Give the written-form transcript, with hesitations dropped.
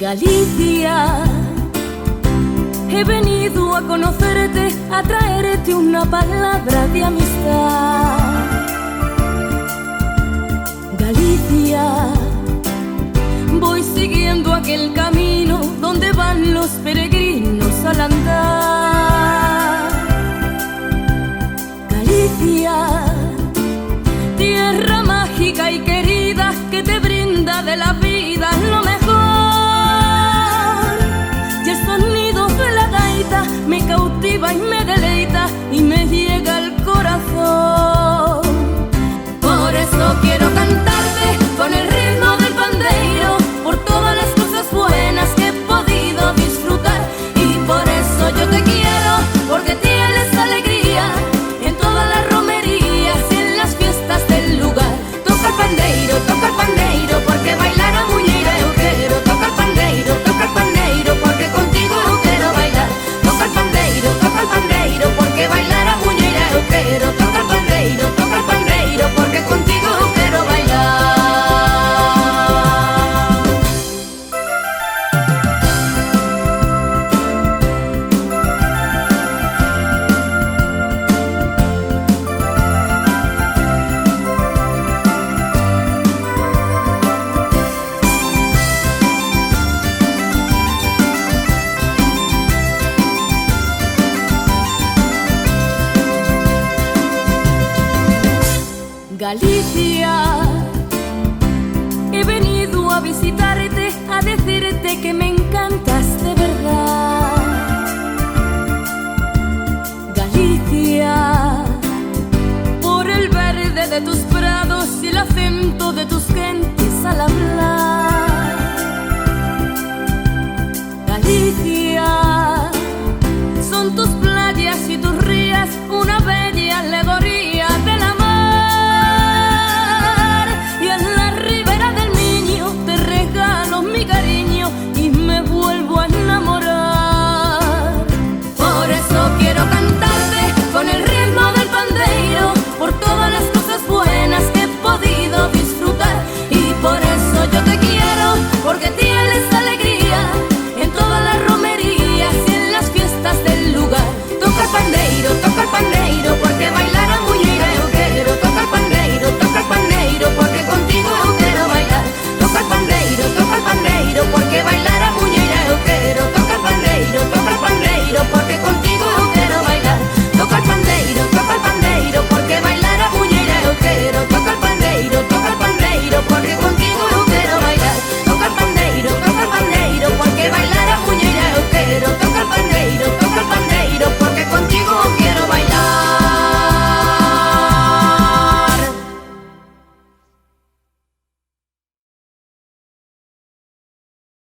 Galicia, he venido a conocerte, a traerte una palabra de amistad. Galicia, voy siguiendo aquel camino donde van los peregrinos al andar. Galicia, tierra mágica y querida que te brinda de la vida lo mejor. Y el sonido de la gaita me cautiva y me deleita y me llega al corazón. Por eso quiero cantarte con el ritmo del pandeiro, por todas las cosas buenas que he podido disfrutar. Y por eso yo te quiero, porque tienes alegría en todas las romerías y en las fiestas del lugar. Toca el pandeiro, porque bailar a muñeira eu quero. Toca el pandeiro, porque contigo eu quero bailar. Toca el pandeiro, porque bailar a muñeira eu quero. Toca el pandeiro, porque contigo eu quero bailar. Galicia, he venido a visitarte, a decirte que me encantas de verdad. Galicia, por el verde de tus prados y el acento de tus gentes al hablar.